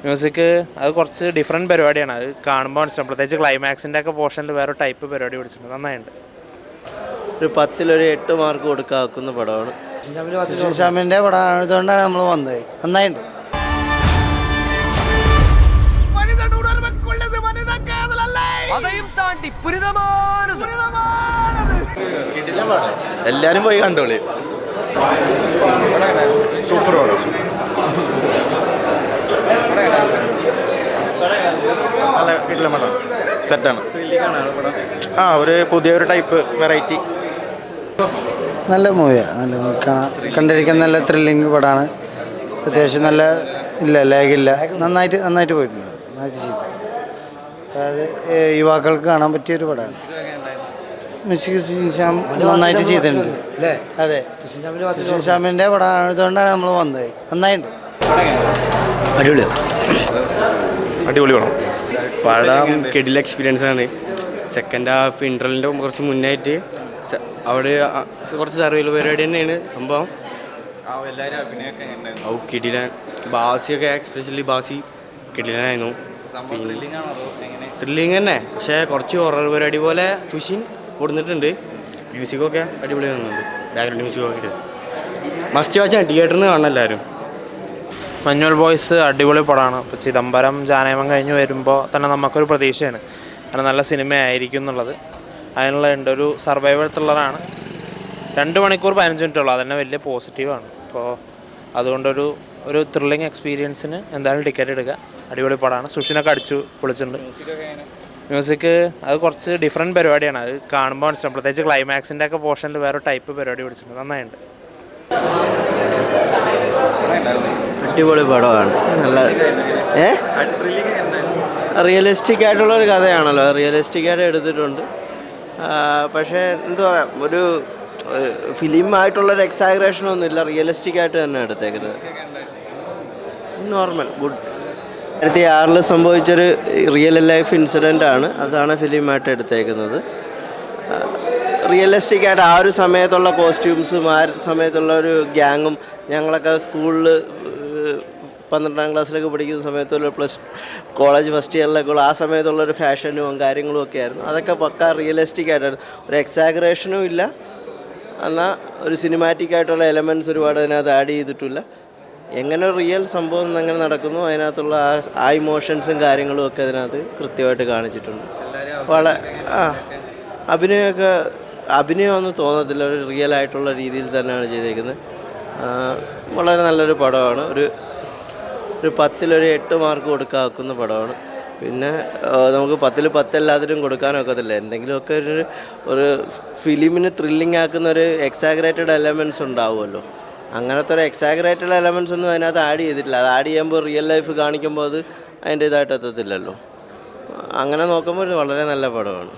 Music അത് കുറച്ച് different പരിപാടിയാണ്. അത് കാണുമ്പോൾ മനസ്സിലാവും. പ്രത്യേകിച്ച് ക്ലൈമാക്സിൻ്റെ ഒക്കെ പോർഷനിൽ വേറെ ടൈപ്പ് പരിപാടി പിടിച്ചിട്ടുണ്ട്. നന്നായിട്ടുണ്ട്. ഒരു 10 മാർക്ക് കൊടുക്കാവുന്ന പടമാണ്. ഷാമിൻ്റെ പടം ആയതുകൊണ്ടാണ് നമ്മൾ വന്നത്. നന്നായിട്ടുണ്ട്. എല്ലാരും പോയി കണ്ടോളി. സൂപ്പർ പടം. സെറ്റാണ്. ഒരു പുതിയൊരു ടൈപ്പ് വെറൈറ്റി. നല്ല മൂവിയാണ്. നല്ല മൂവി കണ്ടിരിക്കാൻ നല്ല ത്രില്ലിങ് പടമാണ്. അത്യാവശ്യം നല്ല ലാഗില്ല. നന്നായിട്ട് പോയിട്ടുണ്ട്. നന്നായിട്ട് ചെയ്തു. അതായത് യുവാക്കൾക്ക് കാണാൻ പറ്റിയൊരു പടമാണ്. മ്യൂസിക് ശ്യാം നന്നായിട്ട് ചെയ്തിട്ടുണ്ട്. അതെ, ശ്യാമിൻ്റെ പടം ആയതുകൊണ്ടാണ് നമ്മൾ വന്നത്. നന്നായിട്ടുണ്ട്. അടിപൊളി പടം. പടം കിടിലൻ എക്സ്പീരിയൻസ് ആണ്. സെക്കൻഡ് ഹാഫ് ഇൻ്റർവെല്ലിൻ്റെ കുറച്ച് മുന്നായിട്ട് അവിടെ കുറച്ച് സർവൈവൽ പരിപാടി തന്നെയാണ് സംഭവം. കിടിലൻ. ബാസിയൊക്കെ എസ്പെഷ്യലി ബാസി കിടിലനായിരുന്നു. ത്രില്ലിങ് തന്നെ, പക്ഷേ കുറച്ച് ഹൊറർ പരിപാടി പോലെ സുഷിൻ കൊടുത്തിട്ടുണ്ട്. മ്യൂസിക്കൊക്കെ അടിപൊളി തന്നുണ്ട്. Background മ്യൂസിക്കൊക്കെ must വാച്ചാണ്. തിയേറ്ററിൽ നിന്ന് കാണണം എല്ലാവരും. മഞ്ഞുൽ ബോയ്സ് അടിപൊളി പടമാണ്. ഇപ്പോൾ ചിദംബരം ജാനേമം കഴിഞ്ഞ് വരുമ്പോൾ തന്നെ നമുക്കൊരു പ്രതീക്ഷയാണ്. കാരണം നല്ല സിനിമയായിരിക്കും എന്നുള്ളത്. അതിനുള്ള ഉണ്ട്. ഒരു സർവൈവൽ ത്രില്ലറാണ്. 2 മണിക്കൂർ 15 മിനിറ്റുള്ളൂ. അതന്നെ വലിയ പോസിറ്റീവാണ്. അപ്പോൾ അതുകൊണ്ടൊരു ത്രില്ലിങ് എക്സ്പീരിയൻസിന് എന്തായാലും ടിക്കറ്റ് എടുക്കുക. അടിപൊളി പടമാണ്. സുഷിനൊക്കെ അടിച്ചു പൊളിച്ചിട്ടുണ്ട്. മ്യൂസിക് അത് കുറച്ച് ഡിഫറെൻറ്റ് പരിപാടിയാണ്. അത് കാണുമ്പോൾ മനസ്സിലാവും. പ്രത്യേകിച്ച് ക്ലൈമാക്സിൻ്റെ ഒക്കെ പോർഷനിൽ വേറെ ടൈപ്പ് പരിപാടി പിടിച്ചിട്ടുണ്ട്. നന്നായിട്ടുണ്ട്. അടിപൊളി പടമാണ്. നല്ല റിയലിസ്റ്റിക് ആയിട്ടുള്ളൊരു കഥയാണല്ലോ. റിയലിസ്റ്റിക് ആയിട്ട് എടുത്തിട്ടുണ്ട്. പക്ഷേ എന്താ പറയുക, ഒരു ഫിലിമായിട്ടുള്ളൊരു എക്സാഗ്രേഷനൊന്നും ഇല്ല. റിയലിസ്റ്റിക് ആയിട്ട് തന്നെ എടുത്തേക്കുന്നത്. Normal good. 2006 സംഭവിച്ചൊരു റിയൽ ലൈഫ് ഇൻസിഡൻ്റ് ആണ്. അതാണ് ഫിലിമായിട്ട് എടുത്തേക്കുന്നത്. റിയലിസ്റ്റിക് ആയിട്ട് ആ ഒരു സമയത്തുള്ള കോസ്റ്റ്യൂംസും ആ സമയത്തുള്ള ഒരു ഗ്യാങ്ങും, ഞങ്ങളൊക്കെ സ്കൂളിൽ 12ാം ക്ലാസ്സിലൊക്കെ പഠിക്കുന്ന സമയത്തുള്ള കോളേജ് ഫസ്റ്റ് ഇയറിലൊക്കെ ഉള്ള ആ സമയത്തുള്ളൊരു ഫാഷനും കാര്യങ്ങളും ഒക്കെ ആയിരുന്നു. അതൊക്കെ പക്ക റിയലിസ്റ്റിക് ആയിട്ടാണ്. ഒരു എക്സാഗ്രേഷനും ഇല്ല, എന്നാൽ ഒരു സിനിമാറ്റിക് ആയിട്ടുള്ള എലമെൻറ്റ്സ് ഒരുപാട് അതിനകത്ത് ആഡ് ചെയ്തിട്ടില്ല. എങ്ങനെ റിയൽ സംഭവം എങ്ങനെ നടക്കുന്നു അതിനകത്തുള്ള ആ ഇമോഷൻസും കാര്യങ്ങളും ഒക്കെ അതിനകത്ത് കൃത്യമായിട്ട് കാണിച്ചിട്ടുണ്ട്. വളരെ അഭിനയമൊന്നും തോന്നത്തില്ല. ഒരു റിയൽ ആയിട്ടുള്ള രീതിയിൽ തന്നെയാണ് ചെയ്തേക്കുന്നത്. വളരെ നല്ലൊരു പടമാണ്. ഒരു 10 മാർക്ക് കൊടുക്കാവുന്ന പടമാണ്. പിന്നെ നമുക്ക് 10 എല്ലാത്തിനും കൊടുക്കാനൊക്കത്തില്ല. എന്തെങ്കിലുമൊക്കെ ഒരു ഫിലിമിന് ത്രില്ലിംഗ് ആക്കുന്ന ഒരു എക്സാഗ്രേറ്റഡ് എലമെൻറ്റ്സ് ഉണ്ടാവുമല്ലോ. അങ്ങനത്തെ ഒരു എക്സാഗ്രേറ്റഡ് എലമെൻറ്റ്സ് ഒന്നും അതിനകത്ത് ആഡ് ചെയ്തിട്ടില്ല. അത് ആഡ് ചെയ്യുമ്പോൾ റിയൽ ലൈഫ് കാണിക്കുമ്പോൾ അത് അതിൻ്റെ ഇതായിട്ട് എത്തത്തില്ലല്ലോ. അങ്ങനെ നോക്കുമ്പോൾ വളരെ നല്ല പടമാണ്.